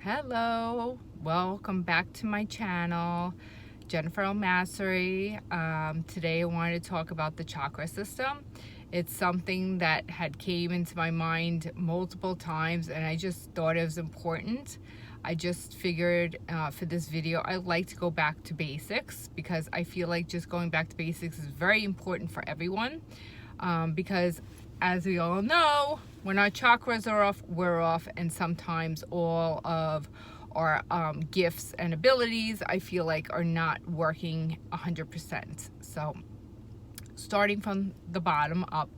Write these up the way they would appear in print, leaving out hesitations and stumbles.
Hello, welcome back to my channel, Jennifer Mastery. Today I wanted to talk about the chakra system. It's something that had came into my mind multiple times and I just thought it was important. I just figured for this video I'd like to go back to basics because I feel like just going back to basics is very important for everyone, because as we all know, when our chakras are off, we're off, and sometimes all of our gifts and abilities, I feel like, are not working 100%. So starting from the bottom up,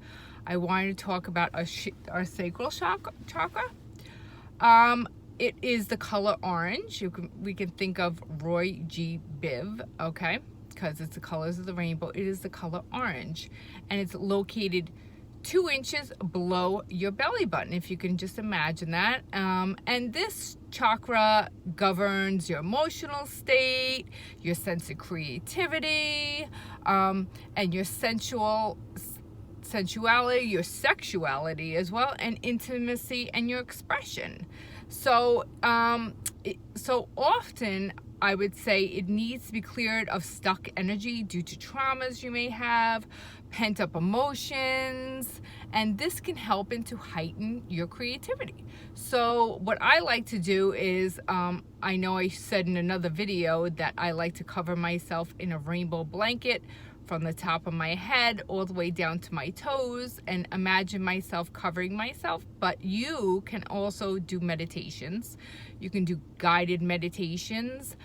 I wanted to talk about our sacral chakra. It is the color orange. We can think of Roy G. Biv, okay, because it's the colors of the rainbow. It is the color orange, and it's located 2 inches below your belly button, if you can just imagine that. And this chakra governs your emotional state, your sense of creativity, and your sensuality, your sexuality as well, and intimacy and your expression. So so often I would say it needs to be cleared of stuck energy due to traumas you may have, pent up emotions, and this can help to heighten your creativity. So what I like to do is, I know I said in another video that I like to cover myself in a rainbow blanket from the top of my head all the way down to my toes, and imagine myself covering myself. But you can also do meditations. You can do guided meditations,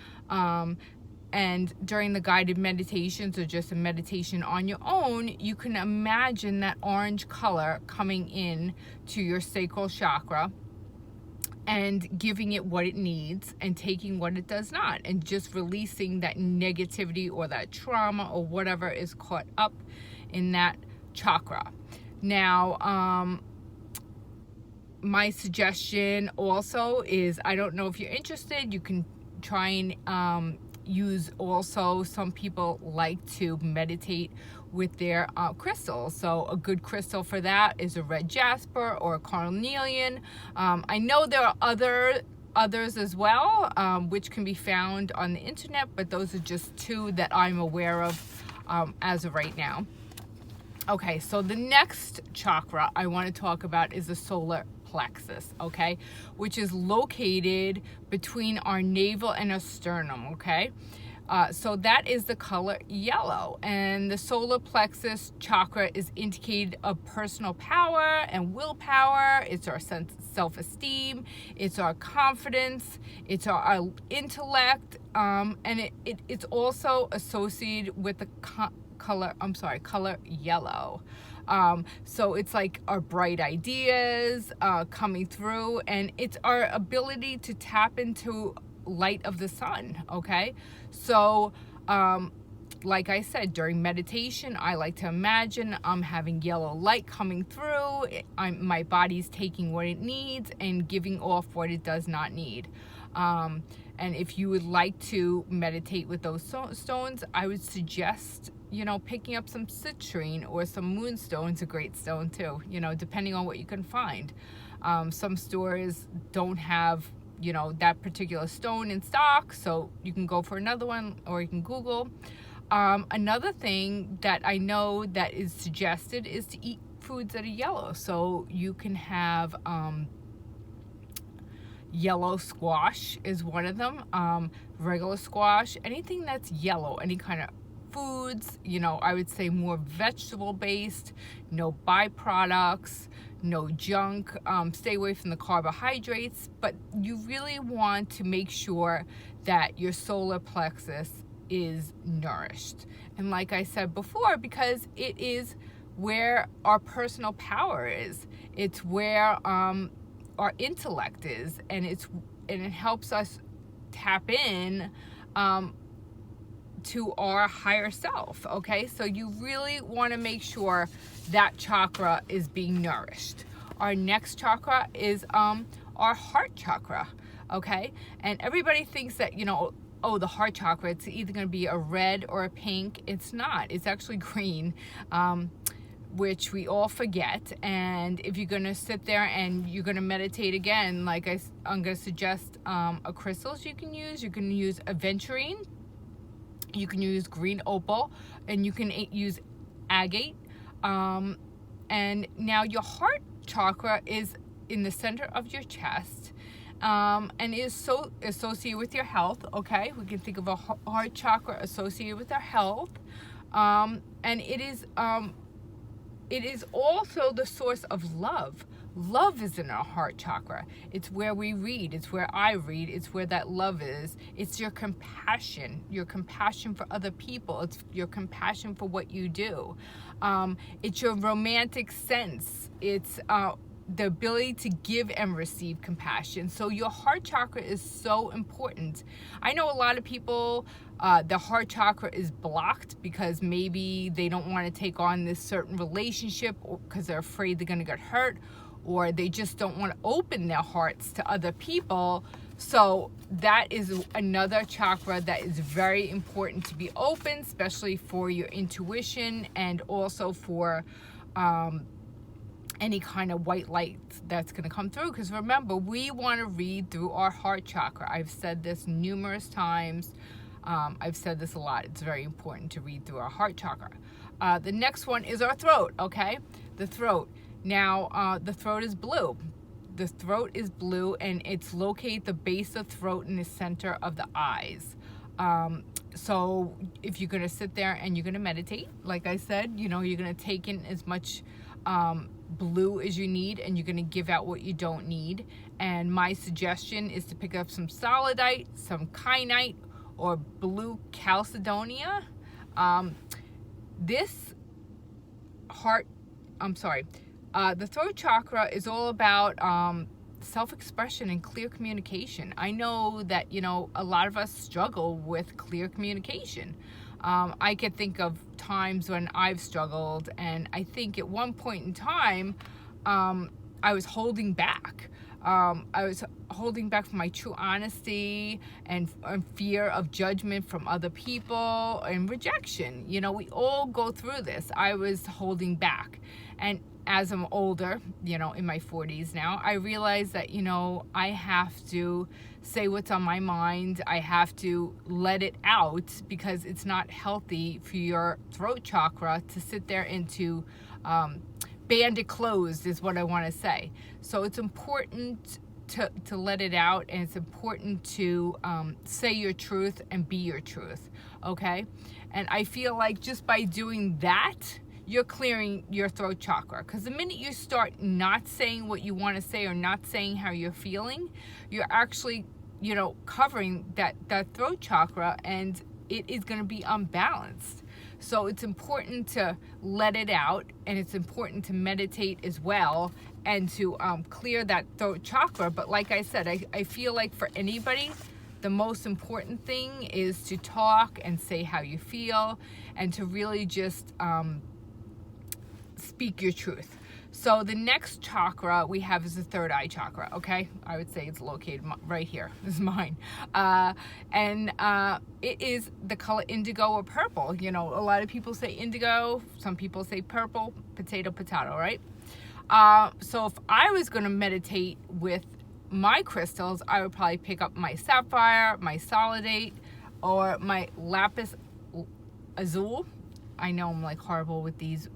and during the guided meditations or just a meditation on your own, you can imagine that orange color coming in to your sacral chakra and giving it what it needs and taking what it does not, and just releasing that negativity or that trauma or whatever is caught up in that chakra. Now, my suggestion also is, I don't know if you're interested, you can try and use also, some people like to meditate with their crystals. So a good crystal for that is a red jasper or a carnelian. I know there are others as well, which can be found on the internet, but those are just 2 that I'm aware of as of right now. Okay, so the next chakra I want to talk about is the solar plexus, okay, which is located between our navel and our sternum, okay. So that is the color yellow, and the solar plexus chakra is indicated of personal power and willpower. It's our self-esteem, it's our confidence, it's our intellect, and it's also associated with the color yellow. So it's like our bright ideas coming through, and it's our ability to tap into light of the sun, okay. So like I said, during meditation, I like to imagine I'm having yellow light coming through. My body's taking what it needs and giving off what it does not need. And if you would like to meditate with those stones, I would suggest, picking up some citrine or some moonstone's a great stone too, depending on what you can find. Some stores don't have that particular stone in stock, so you can go for another one, or you can Google. Another thing that I know that is suggested is to eat foods that are yellow. So you can have yellow squash is one of them, regular squash, anything that's yellow, any kind of foods, I would say more vegetable based, no byproducts, no junk, stay away from the carbohydrates, but you really want to make sure that your solar plexus is nourished. And like I said before, because it is where our personal power is, it's where our intellect is, and it helps us tap in to our higher self, okay. So you really want to make sure that chakra is being nourished. Our next chakra is our heart chakra, okay. And everybody thinks that, oh, the heart chakra, it's either going to be a red or a pink. It's not. It's actually green. which we all forget. And if you're going to sit there and you're going to meditate again, like I'm going to suggest crystals you can use. You can use aventurine, you can use green opal, and you can use agate. And now your heart chakra is in the center of your chest, and is so associated with your health. Okay, we can think of a heart chakra associated with our health, and it is also the source of love. Love is in our heart chakra. It's where we read. It's where I read. It's where that love is. It's your compassion for other people. It's your compassion for what you do. It's your romantic sense. It's the ability to give and receive compassion. So your heart chakra is so important. I know a lot of people, the heart chakra is blocked because maybe they don't want to take on this certain relationship because they're afraid they're going to get hurt, or they just don't want to open their hearts to other people. So that is another chakra that is very important to be open, especially for your intuition and also for any kind of white light that's going to come through. Because remember, we want to read through our heart chakra. I've said this numerous times. I've said this a lot. It's very important to read through our heart chakra. The next one is our throat, okay? The throat. Now, the throat is blue. The throat is blue, and it's located at the base of the throat in the center of the eyes. So if you're going to sit there and you're going to meditate, like I said, you're going to take in as much blue as you need, and you're going to give out what you don't need. And my suggestion is to pick up some solidite, some kyanite, or blue chalcedonia. The throat chakra is all about self-expression and clear communication. I know that, a lot of us struggle with clear communication. I can think of times when I've struggled, and I think at one point in time, I was holding back. I was holding back from my true honesty and fear of judgment from other people and rejection. We all go through this. I was holding back. And as I'm older, in my 40s now, I realize that, I have to say what's on my mind. I have to let it out, because it's not healthy for your throat chakra to sit there and to band it closed, is what I want to say. So it's important to let it out, and it's important to say your truth and be your truth, okay? And I feel like just by doing that, you're clearing your throat chakra. Because the minute you start not saying what you want to say or not saying how you're feeling, you're actually, covering that throat chakra, and it is going to be unbalanced. So it's important to let it out, and it's important to meditate as well, and to clear that throat chakra. But like I said, I feel like for anybody, the most important thing is to talk and say how you feel, and to really just speak your truth. So the next chakra we have is the third eye chakra, okay? I would say it's located right here. This is mine. And it is the color indigo or purple. A lot of people say indigo. Some people say purple. Potato, right? So if I was going to meditate with my crystals, I would probably pick up my sapphire, my solidate, or my lapis azul. I know I'm like horrible with these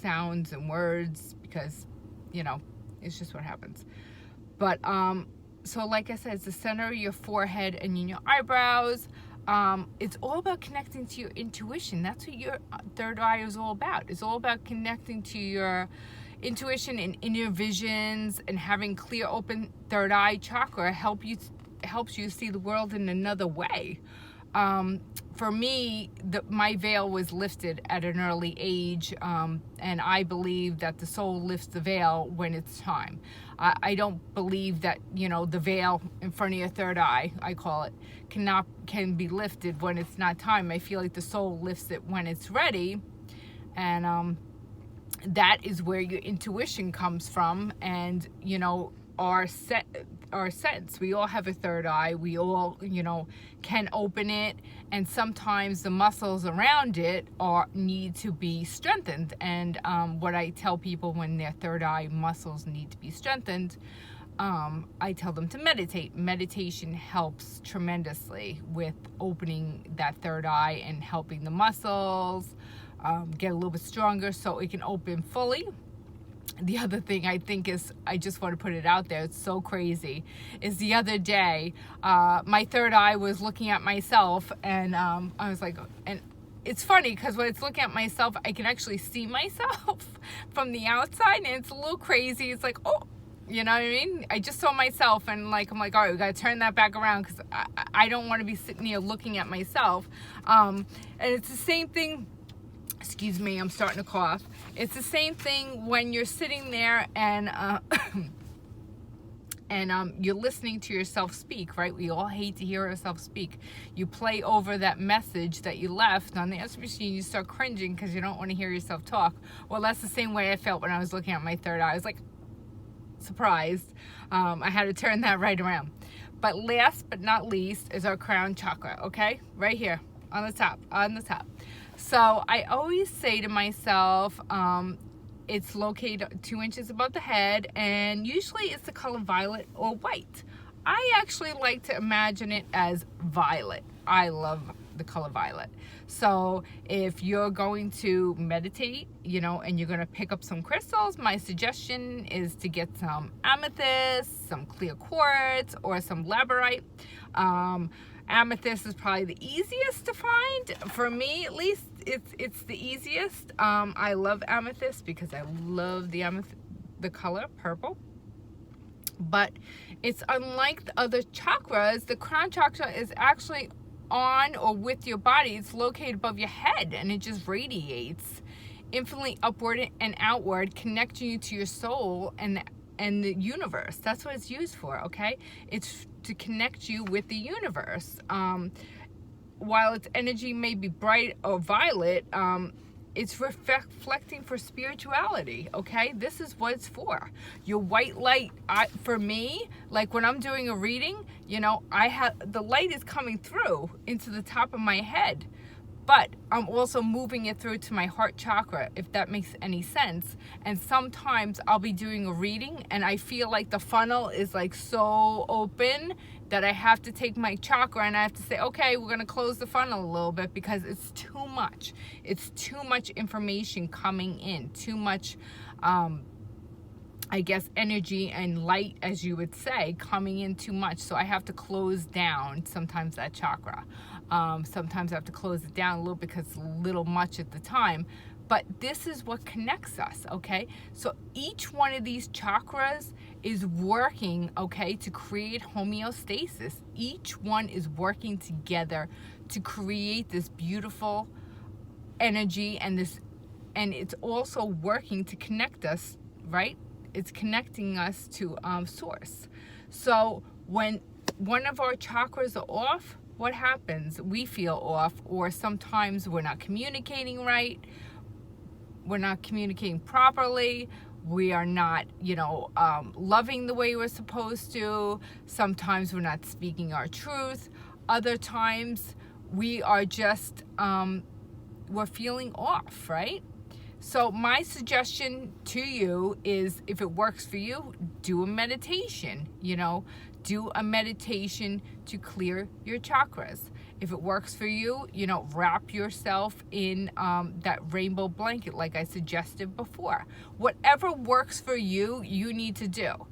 sounds and words, because it's just what happens. But so like I said, it's the center of your forehead and in your eyebrows. It's all about connecting to your intuition. That's what your third eye is all about. It's all about connecting to your intuition and inner visions, and having clear, open third eye chakra helps you see the world in another way. For me, my veil was lifted at an early age, and I believe that the soul lifts the veil when it's time. I don't believe that, the veil in front of your third eye, I call it, can be lifted when it's not time. I feel like the soul lifts it when it's ready, and that is where your intuition comes from. And our sense. We all have a third eye. We all, can open it, and sometimes the muscles around it need to be strengthened. And what I tell people when their third eye muscles need to be strengthened, I tell them to meditate. Meditation helps tremendously with opening that third eye and helping the muscles get a little bit stronger so it can open fully. The other thing I think is, I just want to put it out there, it's so crazy, is the other day, my third eye was looking at myself, and I was like, and it's funny because when it's looking at myself, I can actually see myself from the outside, and it's a little crazy. It's like, oh, you know what I mean? I just saw myself, and I'm like, all right, we got to turn that back around, because I don't want to be sitting here looking at myself. And it's the same thing. Excuse me, I'm starting to cough. It's the same thing when you're sitting there and you're listening to yourself speak, right? We all hate to hear ourselves speak. You play over that message that you left on the answer machine, you start cringing because you don't want to hear yourself talk. Well, that's the same way I felt when I was looking at my third eye. I was like, surprised. I had to turn that right around. But last but not least is our crown chakra, okay? Right here, on the top. So I always say to myself, it's located 2 inches above the head, and usually it's the color violet or white. I actually like to imagine it as violet. I love the color violet. So if you're going to meditate, and you're going to pick up some crystals, my suggestion is to get some amethyst, some clear quartz, or some labradorite. Amethyst is probably the easiest to find. For me, at least, it's the easiest. I love amethyst because I love the color purple. But it's unlike the other chakras. The crown chakra is actually on or with your body. It's located above your head, and it just radiates infinitely upward and outward, connecting you to your soul and the universe. That's what it's used for, okay? It's to connect you with the universe. While its energy may be bright or violet, it's reflecting for spirituality, okay? This is what it's for. Your white light, for me, like when I'm doing a reading, the light is coming through into the top of my head, but I'm also moving it through to my heart chakra, if that makes any sense. And sometimes I'll be doing a reading and I feel like the funnel is like so open that I have to take my chakra and I have to say, okay, we're gonna close the funnel a little bit, because it's too much. It's too much information coming in, too much, I guess, energy and light, as you would say, coming in too much. So I have to close down sometimes that chakra. Sometimes I have to close it down a little because it's a little much at the time. But this is what connects us, okay? So each one of these chakras is working, okay, to create homeostasis. Each one is working together to create this beautiful energy, and it's also working to connect us, right? It's connecting us to source. So when one of our chakras are off, what happens? We feel off, or sometimes we're not communicating right. We're not communicating properly. We are not, loving the way we're supposed to. Sometimes we're not speaking our truth. Other times we are just, we're feeling off, right? So my suggestion to you is, if it works for you, do a meditation, do a meditation to clear your chakras. If it works for you, wrap yourself in that rainbow blanket like I suggested before. Whatever works for you, you need to do.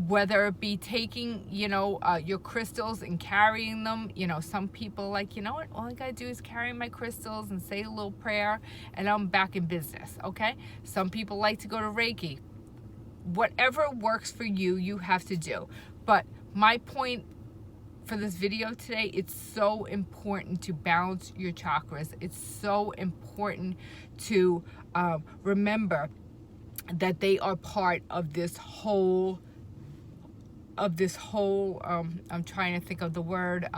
Whether it be taking, your crystals and carrying them. Some people like, what, all I gotta do is carry my crystals and say a little prayer and I'm back in business, okay? Some people like to go to Reiki. Whatever works for you, you have to do. But my point for this video today, it's so important to balance your chakras. It's so important to remember that they are part of this whole, I'm trying to think of the word,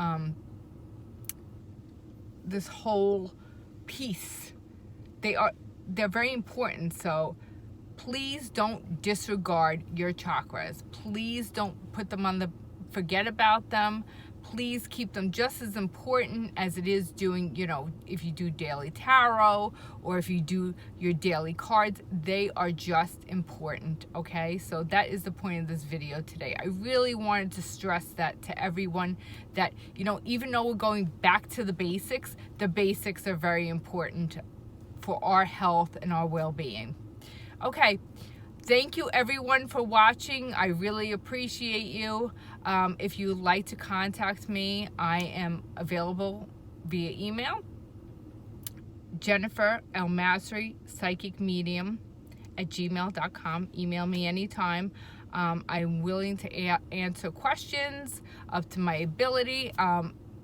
this whole piece. They're very important. So please don't disregard your chakras. Please don't put them on the, forget about them. Please keep them just as important as it is doing, you know, if you do daily tarot or if you do your daily cards, they are just important, okay? So that is the point of this video today. I really wanted to stress that to everyone, that, you know, even though we're going back to the basics are very important for our health and our well-being. Okay. Thank you everyone for watching. I really appreciate you. If you'd like to contact me, I am available via email. Jennifer Elmasri, psychic medium @gmail.com. Email me anytime. I'm willing to answer questions up to my ability.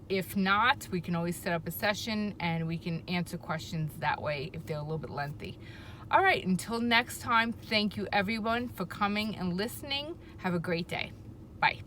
If not, we can always set up a session and we can answer questions that way if they're a little bit lengthy. All right, until next time, thank you everyone for coming and listening. Have a great day. Bye.